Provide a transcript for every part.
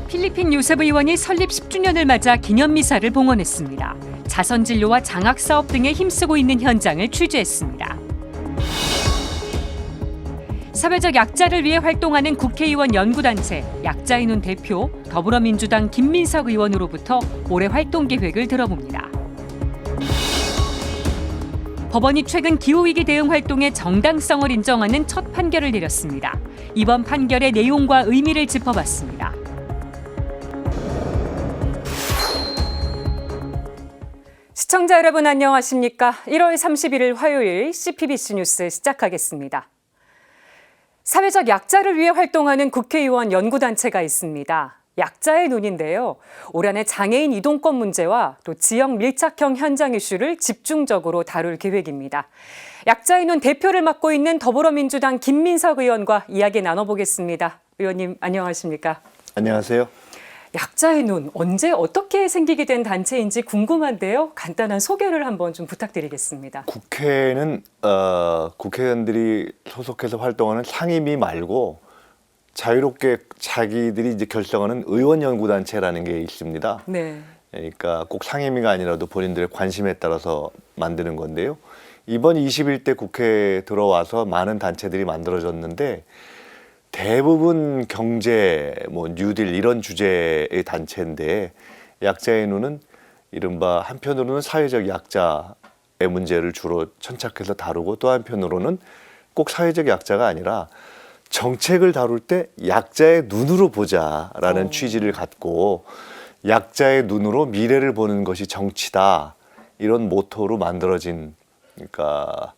필리핀 요셉 의원이 설립 10주년을 맞아 기념미사를 봉헌했습니다. 자선진료와 장학사업 등에 힘쓰고 있는 현장을 취재했습니다. 사회적 약자를 위해 활동하는 국회의원 연구단체 약자의 눈 대표 더불어민주당 김민석 의원으로부터 올해 활동 계획을 들어봅니다. 법원이 최근 기후위기 대응 활동의 정당성을 인정하는 첫 판결을 내렸습니다. 이번 판결의 내용과 의미를 짚어봤습니다. 시청자 여러분 안녕하십니까? 1월 31일 화요일 CPBC 뉴스 시작하겠습니다. 사회적 약자를 위해 활동하는 국회의원 연구단체가 있습니다. 약자의 눈인데요. 올 한해 장애인 이동권 문제와 또 지역 밀착형 현장 이슈를 집중적으로 다룰 계획입니다. 약자의 눈 대표를 맡고 있는 더불어민주당 김민석 의원과 이야기 나눠보겠습니다. 의원님 안녕하십니까? 안녕하세요. 약자의 눈, 언제 어떻게 생기게 된 단체인지 궁금한데요. 간단한 소개를 한번 좀 부탁드리겠습니다. 국회는 국회의원들이 소속해서 활동하는 상임위 말고 자유롭게 자기들이 이제 결성하는 의원연구단체라는 게 있습니다. 네. 그러니까 꼭 상임위가 아니라도 본인들의 관심에 따라서 만드는 건데요. 이번 21대 국회에 들어와서 많은 단체들이 만들어졌는데 대부분 경제, 뉴딜 이런 주제의 단체인데 약자의 눈은 이른바 한편으로는 사회적 약자의 문제를 주로 천착해서 다루고 또 한편으로는 꼭 사회적 약자가 아니라 정책을 다룰 때 약자의 눈으로 보자라는 취지를 갖고 약자의 눈으로 미래를 보는 것이 정치다 이런 모토로 만들어진 그러니까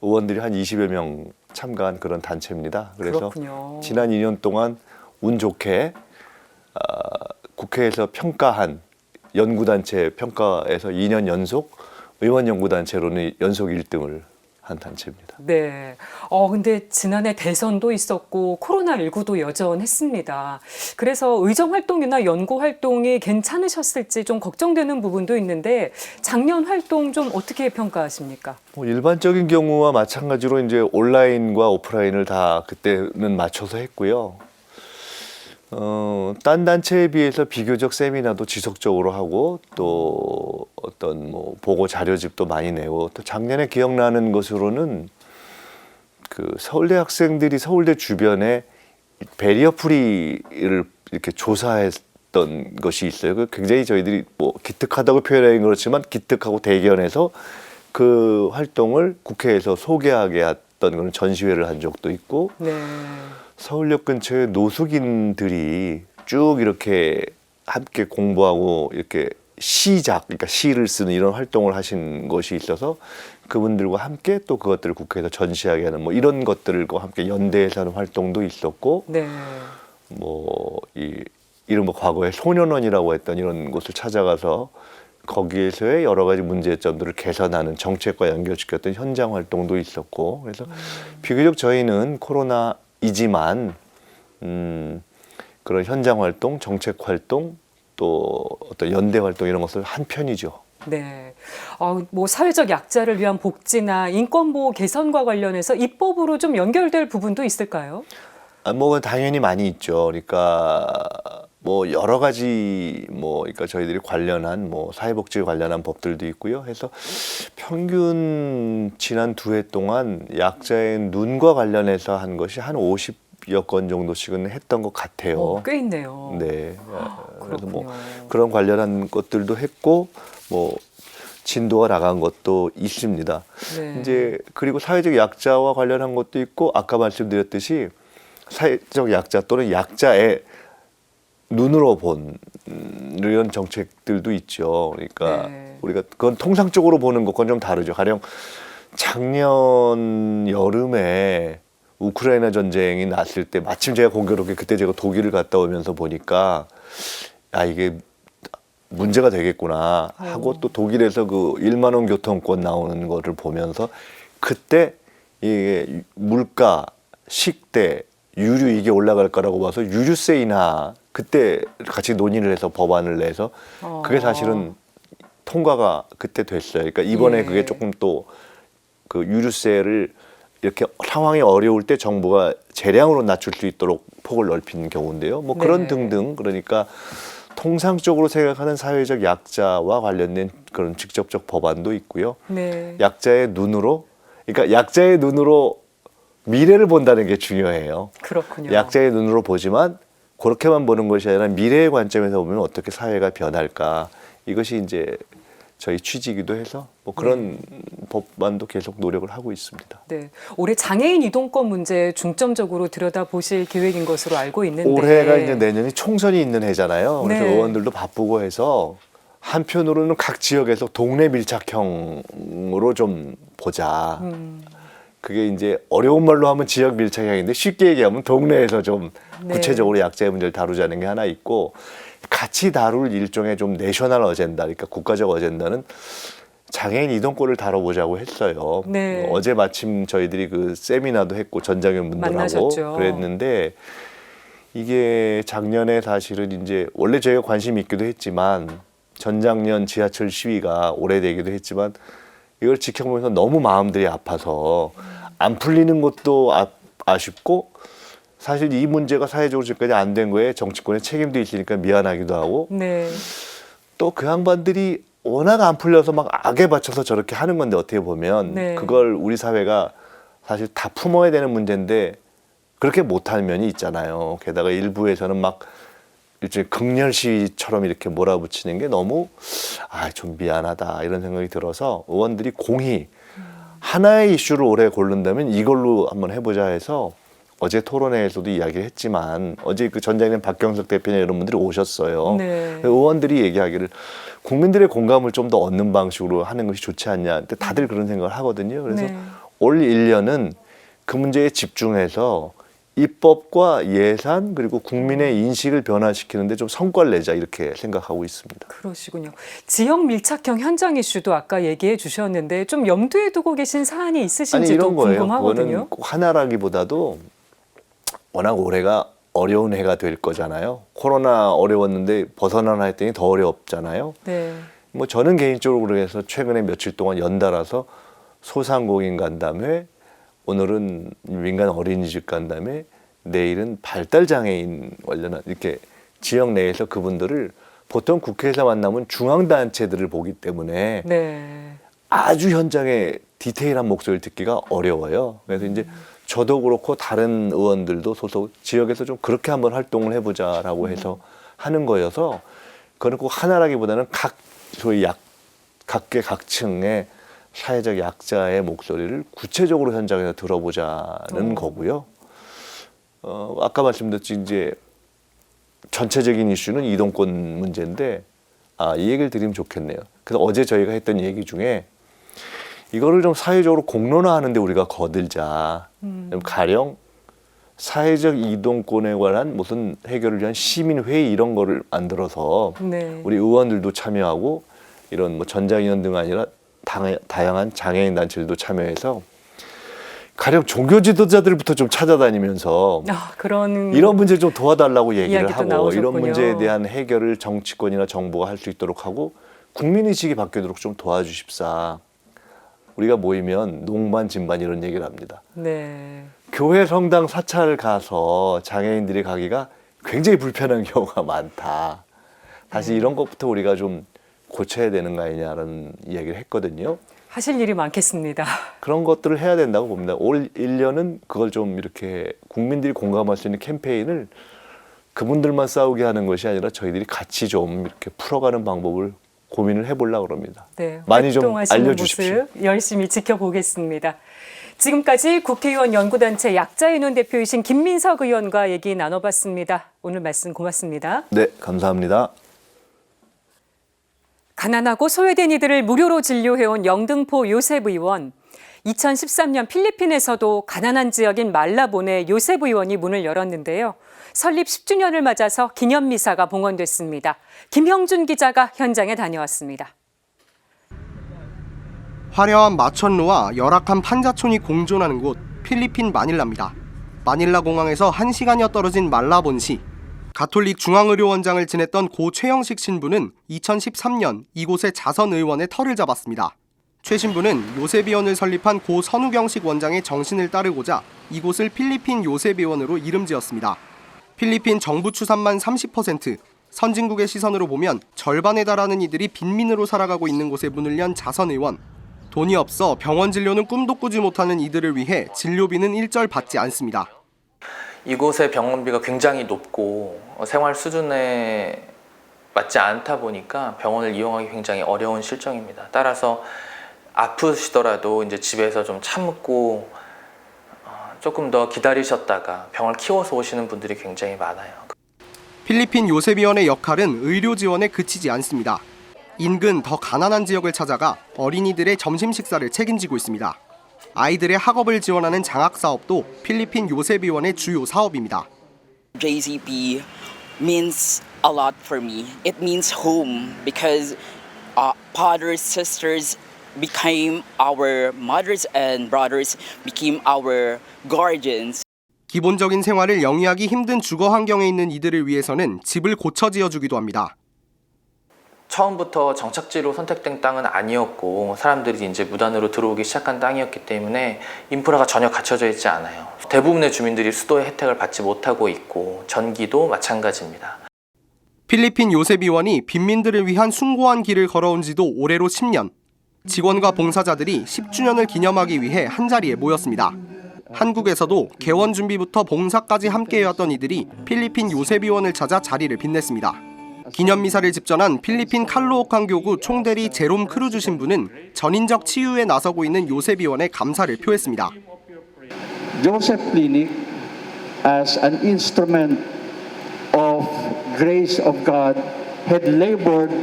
의원들이 한 20여 명 참가한 그런 단체입니다. 그래서 그렇군요. 지난 2년 동안 운 좋게 국회에서 평가한 연구단체 평가에서 2년 연속 의원연구단체로는 연속 1등을 한 단체입니다. 네. 근데 지난해 대선도 있었고 코로나19도 여전했습니다. 그래서 의정 활동이나 연구 활동이 괜찮으셨을지 좀 걱정되는 부분도 있는데 작년 활동 좀 어떻게 평가하십니까? 일반적인 경우와 마찬가지로 이제 온라인과 오프라인을 다 그때는 맞춰서 했고요. 딴 단체에 비해서 비교적 세미나도 지속적으로 하고 또 어떤 보고 자료집도 많이 내고 또 작년에 기억나는 것으로는 그 서울대 학생들이 서울대 주변에 배리어 프리를 이렇게 조사했던 것이 있어요. 그 굉장히 저희들이 기특하다고 표현하기는 그렇지만 기특하고 대견해서 그 활동을 국회에서 소개하게 했던 그런 전시회를 한 적도 있고 네. 서울역 근처에 노숙인들이 쭉 이렇게 함께 공부하고 이렇게 그러니까 시를 쓰는 이런 활동을 하신 것이 있어서 그분들과 함께 또 그것들을 국회에서 전시하게 하는 이런 것들과 함께 연대해서 하는 활동도 있었고 네. 이른바 과거에 소년원이라고 했던 이런 곳을 찾아가서 거기에서의 여러 가지 문제점들을 개선하는 정책과 연결시켰던 현장 활동도 있었고 그래서 비교적 저희는 코로나이지만 그런 현장 활동, 정책 활동 또 어떤 연대 활동 이런 것을 한 편이죠. 네. 사회적 약자를 위한 복지나 인권보호 개선과 관련해서 입법으로 좀 연결될 부분도 있을까요? 당연히 많이 있죠. 그러니까 여러 가지 그러니까 저희들이 관련한 사회복지 관련한 법들도 있고요. 해서 평균 지난 2해 동안 약자의 눈과 관련해서 한 것이 한 50여 건 정도씩은 했던 것 같아요. 꽤 있네요. 네. 그래서 그렇군요. 그런 관련한 것들도 했고 진도가 나간 것도 있습니다. 네. 이제 그리고 사회적 약자와 관련한 것도 있고 아까 말씀드렸듯이 사회적 약자 또는 약자의 눈으로 본 이런 정책들도 있죠. 그러니까 네. 우리가 그건 통상적으로 보는 것과는 좀 다르죠. 가령 작년 여름에 우크라이나 전쟁이 났을 때 마침 제가 공교롭게 그때 제가 독일을 갔다 오면서 보니까 이게 문제가 되겠구나 하고 또 독일에서 그 1만 원 교통권 나오는 거를 보면서 그때 이게 물가, 식대, 유류 이게 올라갈 거라고 봐서 유류세 인하 그때 같이 논의를 해서 법안을 내서 그게 사실은 통과가 그때 됐어요. 그러니까 이번에 예. 그게 조금 또 그 유류세를 이렇게 상황이 어려울 때 정부가 재량으로 낮출 수 있도록 폭을 넓힌 경우인데요. 뭐 그런 네. 등등 그러니까 통상적으로 생각하는 사회적 약자와 관련된 그런 직접적 법안도 있고요. 네. 약자의 눈으로 그러니까 약자의 눈으로 미래를 본다는 게 중요해요. 그렇군요. 약자의 눈으로 보지만 그렇게만 보는 것이 아니라 미래의 관점에서 보면 어떻게 사회가 변할까 이것이 이제 저희 취지이기도 해서 뭐 그런 법안도 계속 노력을 하고 있습니다. 네. 올해 장애인 이동권 문제 중점적으로 들여다보실 계획인 것으로 알고 있는데 올해가 이제 내년이 총선이 있는 해잖아요. 그래서 네. 의원들도 바쁘고 해서 한편으로는 각 지역에서 동네 밀착형으로 좀 보자. 그게 이제 어려운 말로 하면 지역 밀착형인데 쉽게 얘기하면 동네에서 좀 네. 구체적으로 약자의 문제를 다루자는 게 하나 있고 같이 다룰 일종의 좀 내셔널 어젠다, 그러니까 국가적 어젠다는 장애인 이동권을 다뤄보자고 했어요. 네. 어제 마침 저희들이 그 세미나도 했고 전장현 분들하고 만나셨죠. 그랬는데 이게 작년에 사실은 이제 원래 저희가 관심이 있기도 했지만 전작년 지하철 시위가 오래되기도 했지만 이걸 지켜보면서 너무 마음들이 아파서 안 풀리는 것도 아쉽고 사실 이 문제가 사회적으로 지금까지 안 된 거에 정치권의 책임도 있으니까 미안하기도 하고 네. 또 그 양반들이 워낙 안 풀려서 막 악에 받쳐서 저렇게 하는 건데 어떻게 보면 네. 그걸 우리 사회가 사실 다 품어야 되는 문제인데 그렇게 못하는 면이 있잖아요. 게다가 일부에서는 막 일종의 극렬 시위처럼 이렇게 몰아붙이는 게 너무 좀 미안하다 이런 생각이 들어서 의원들이 공히 하나의 이슈를 올해 고른다면 이걸로 한번 해보자 해서 어제 토론회에서도 이야기를 했지만 어제 그 전장현 박경석 대표나 이런 분들이 오셨어요. 네. 의원들이 얘기하기를 국민들의 공감을 좀 더 얻는 방식으로 하는 것이 좋지 않냐. 근데 다들 그런 생각을 하거든요. 그래서 네. 올 1년은 그 문제에 집중해서 입법과 예산 그리고 국민의 인식을 변화시키는데 좀 성과를 내자 이렇게 생각하고 있습니다. 그러시군요. 지역 밀착형 현장 이슈도 아까 얘기해 주셨는데 좀 염두에 두고 계신 사안이 있으신지도 이런 거예요. 궁금하거든요. 그거는 꼭 하나라기보다도 워낙 올해가 어려운 해가 될 거잖아요. 코로나 어려웠는데 벗어나나 했더니 더 어렵잖아요. 네. 뭐 저는 개인적으로 그래서 최근에 며칠 동안 연달아서 소상공인 간담회, 오늘은 민간 어린이집 간담회, 내일은 발달장애인 관련한 이렇게 지역 내에서 그분들을 보통 국회에서 만나면 중앙단체들을 보기 때문에 네. 아주 현장에 디테일한 목소리를 듣기가 어려워요. 그래서 이제 저도 그렇고 다른 의원들도 소속 지역에서 좀 그렇게 한번 활동을 해보자라고 해서 하는 거여서 그건 꼭 하나라기보다는 소위 각계 각층의 사회적 약자의 목소리를 구체적으로 현장에서 들어보자는 거고요. 아까 말씀드렸지 이제 전체적인 이슈는 이동권 문제인데 이 얘기를 드리면 좋겠네요. 그래서 어제 저희가 했던 얘기 중에 이거를 좀 사회적으로 공론화하는데 우리가 거들자. 가령 사회적 이동권에 관한 무슨 해결을 위한 시민회의 이런 거를 만들어서 네. 우리 의원들도 참여하고 이런 뭐 전장위원 등 아니라 다양한 장애인 단체들도 참여해서 가령 종교 지도자들부터 좀 찾아다니면서 그런 이런 문제 좀 도와달라고 얘기를 이야기도 하고 나오셨군요. 이런 문제에 대한 해결을 정치권이나 정부가 할 수 있도록 하고 국민의식이 바뀌도록 좀 도와주십사. 우리가 모이면 농반 진반 이런 얘기를 합니다. 네. 교회 성당 사찰 가서 장애인들이 가기가 굉장히 불편한 경우가 많다. 사실 이런 것부터 우리가 좀 고쳐야 되는 거 아니냐라는 이야기를 했거든요. 하실 일이 많겠습니다. 그런 것들을 해야 된다고 봅니다. 올 1년은 그걸 좀 이렇게 국민들이 공감할 수 있는 캠페인을 그분들만 싸우게 하는 것이 아니라 저희들이 같이 좀 이렇게 풀어가는 방법을 고민을 해보려고 합니다. 네, 많이 좀 활동하시는 알려주십시오. 모습 열심히 지켜보겠습니다. 지금까지 국회의원 연구단체 약자의 눈 대표이신 김민석 의원과 얘기 나눠봤습니다. 오늘 말씀 고맙습니다. 네, 감사합니다. 가난하고 소외된 이들을 무료로 진료해온 영등포 요셉 의원. 2013년 필리핀에서도 가난한 지역인 말라본에 요셉 의원이 문을 열었는데요. 설립 10주년을 맞아서 기념미사가 봉헌됐습니다. 김형준 기자가 현장에 다녀왔습니다. 화려한 마천루와 열악한 판자촌이 공존하는 곳 필리핀 마닐라입니다. 마닐라 공항에서 1시간여 떨어진 말라본시. 가톨릭 중앙의료원장을 지냈던 고 최영식 신부는 2013년 이곳의 자선 의원의 터를 잡았습니다. 최 신부는 요셉의원을 설립한 고 선우경식 원장의 정신을 따르고자 이곳을 필리핀 요셉의원으로 이름 지었습니다. 필리핀 정부 추산만 30%, 선진국의 시선으로 보면 절반에 달하는 이들이 빈민으로 살아가고 있는 곳에 문을 연 자선의원. 돈이 없어 병원 진료는 꿈도 꾸지 못하는 이들을 위해 진료비는 일절 받지 않습니다. 이곳의 병원비가 굉장히 높고 생활 수준에 맞지 않다 보니까 병원을 이용하기 굉장히 어려운 실정입니다. 따라서 아프시더라도 이제 집에서 좀 참고 조금 더 기다리셨다가 병을 키워서 오시는 분들이 굉장히 많아요. 필리핀 요셉의원의 역할은 의료 지원에 그치지 않습니다. 인근 더 가난한 지역을 찾아가 어린이들의 점심 식사를 책임지고 있습니다. 아이들의 학업을 지원하는 장학 사업도 필리핀 요셉의원의 주요 사업입니다. JCP means a lot for me. It means home because fathers, sisters became our mothers and brothers became our guardians. 기본적인 생활을 영위하기 힘든 주거 환경에 있는 이들을 위해서는 집을 고쳐 지어주기도 합니다. 처음부터 정착지로 선택된 땅은 아니었고 사람들이 이제 무단으로 들어오기 시작한 땅이었기 때문에 인프라가 전혀 갖춰져 있지 않아요. 대부분의 주민들이 수도의 혜택을 받지 못하고 있고 전기도 마찬가지입니다. 필리핀 요셉의원이 빈민들을 위한 숭고한 길을 걸어온 지도 올해로 10년. 직원과 봉사자들이 10주년을 기념하기 위해 한자리에 모였습니다. 한국에서도 개원 준비부터 봉사까지 함께해왔던 이들이 필리핀 요셉의원을 찾아 자리를 빛냈습니다. 기념미사를 집전한 필리핀 칼로오칸 교구 총대리 제롬 크루즈 신부는 전인적 치유에 나서고 있는 요셉의원에 감사를 표했습니다. Joseph Clinic as an instrument of grace of God had labored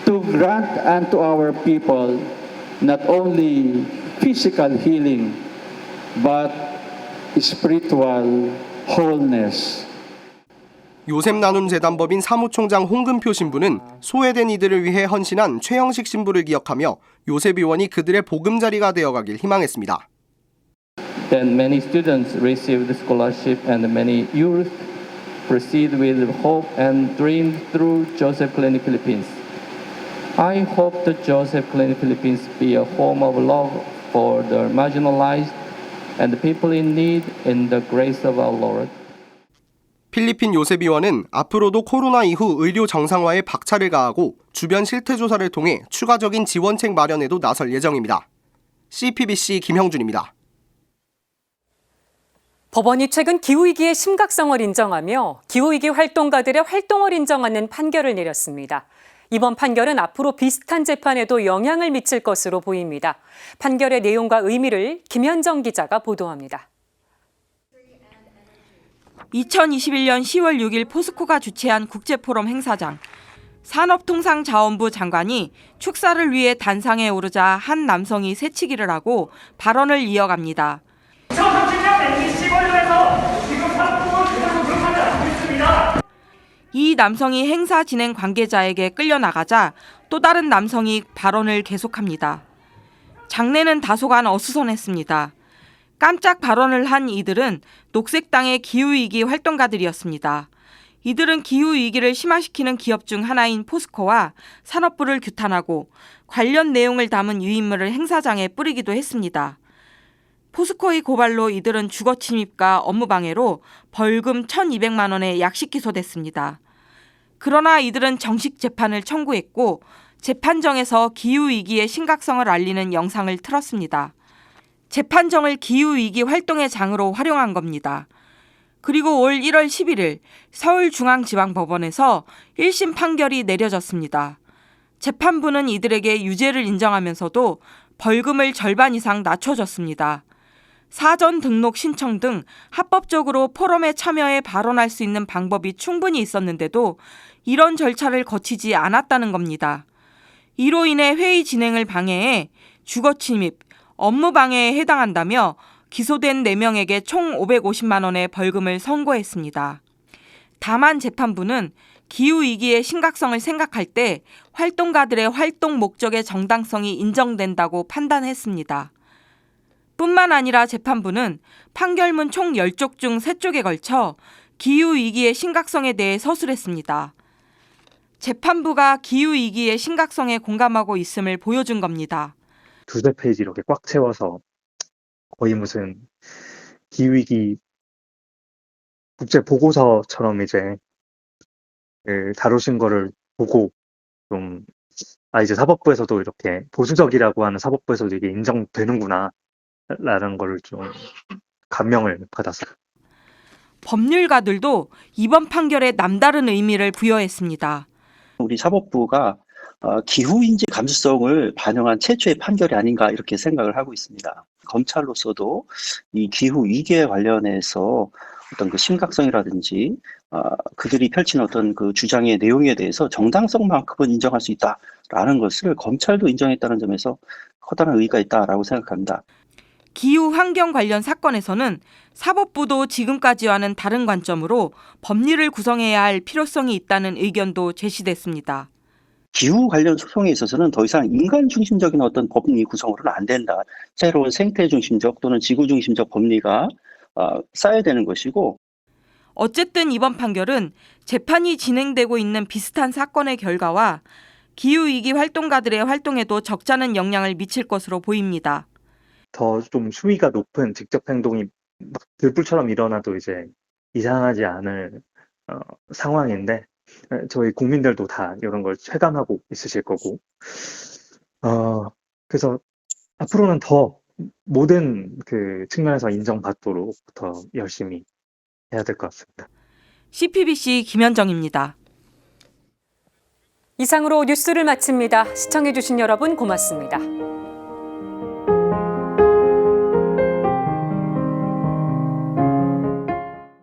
to grant unto our people not only physical healing but spiritual wholeness. 요셉 나눔 재단법인 사무총장 홍금표 신부는 소외된 이들을 위해 헌신한 최형식 신부를 기억하며 요셉의원이 그들의 보금자리가 되어가길 희망했습니다. Then many students received scholarship and many youth proceed with hope and dream through Joseph Clinic Philippines. I hope that Joseph Clinic Philippines be a home of love for the marginalized and the people in need in the grace of our Lord. 필리핀 요셉의원은 앞으로도 코로나 이후 의료 정상화에 박차를 가하고 주변 실태 조사를 통해 추가적인 지원책 마련에도 나설 예정입니다. CPBC 김형준입니다. 법원이 최근 기후위기의 심각성을 인정하며 기후위기 활동가들의 활동을 인정하는 판결을 내렸습니다. 이번 판결은 앞으로 비슷한 재판에도 영향을 미칠 것으로 보입니다. 판결의 내용과 의미를 김현정 기자가 보도합니다. 2021년 10월 6일 포스코가 주최한 국제포럼 행사장. 산업통상자원부 장관이 축사를 위해 단상에 오르자 한 남성이 새치기를 하고 발언을 이어갑니다. 2030년 MBC 관련해서 지금 산업부는 그대로 그렇게 하고 있습니다. 이 남성이 행사 진행 관계자에게 끌려나가자 또 다른 남성이 발언을 계속합니다. 장내는 다소간 어수선했습니다. 깜짝 발언을 한 이들은 녹색당의 기후위기 활동가들이었습니다. 이들은 기후위기를 심화시키는 기업 중 하나인 포스코와 산업부를 규탄하고 관련 내용을 담은 유인물을 행사장에 뿌리기도 했습니다. 포스코의 고발로 이들은 주거 침입과 업무방해로 벌금 1,200만 원에 약식 기소됐습니다. 그러나 이들은 정식 재판을 청구했고 재판정에서 기후위기의 심각성을 알리는 영상을 틀었습니다. 재판정을 기후위기 활동의 장으로 활용한 겁니다. 그리고 올 1월 11일 서울중앙지방법원에서 1심 판결이 내려졌습니다. 재판부는 이들에게 유죄를 인정하면서도 벌금을 절반 이상 낮춰줬습니다. 사전 등록 신청 등 합법적으로 포럼에 참여해 발언할 수 있는 방법이 충분히 있었는데도 이런 절차를 거치지 않았다는 겁니다. 이로 인해 회의 진행을 방해해 주거 침입, 업무 방해에 해당한다며 기소된 4명에게 총 550만 원의 벌금을 선고했습니다. 다만 재판부는 기후위기의 심각성을 생각할 때 활동가들의 활동 목적의 정당성이 인정된다고 판단했습니다. 뿐만 아니라 재판부는 판결문 총 10쪽 중 3쪽에 걸쳐 기후위기의 심각성에 대해 서술했습니다. 재판부가 기후위기의 심각성에 공감하고 있음을 보여준 겁니다. 두세 페이지 이렇게 꽉 채워서 거의 무슨 기후위기 국제 보고서처럼 이제 다루신 거를 보고 좀 이제 사법부에서도 이렇게 보수적이라고 하는 사법부에서도 이게 인정되는구나 라는 걸 좀 감명을 받았어요. 법률가들도 이번 판결에 남다른 의미를 부여했습니다. 우리 사법부가 기후인지 감수성을 반영한 최초의 판결이 아닌가 이렇게 생각을 하고 있습니다. 검찰로서도 이 기후 위기에 관련해서 어떤 그 심각성이라든지 그들이 펼친 어떤 그 주장의 내용에 대해서 정당성만큼은 인정할 수 있다라는 것을 검찰도 인정했다는 점에서 커다란 의의가 있다라고 생각합니다. 기후 환경 관련 사건에서는 사법부도 지금까지와는 다른 관점으로 법률을 구성해야 할 필요성이 있다는 의견도 제시됐습니다. 기후 관련 소송에 있어서는 더 이상 인간 중심적인 어떤 법리 구성으로는 안 된다. 새로운 생태 중심적 또는 지구 중심적 법리가 쌓여야 되는 것이고, 어쨌든 이번 판결은 재판이 진행되고 있는 비슷한 사건의 결과와 기후위기 활동가들의 활동에도 적잖은 영향을 미칠 것으로 보입니다. 더 좀 수위가 높은 직접 행동이 막 들불처럼 일어나도 이제 이상하지 않을 상황인데 저희 국민들도 다 이런 걸 체감하고 있으실 거고 그래서 앞으로는 더 모든 그 측면에서 인정받도록 더 열심히 해야 될 것 같습니다. CPBC 김현정입니다. 이상으로 뉴스를 마칩니다. 시청해주신 여러분 고맙습니다.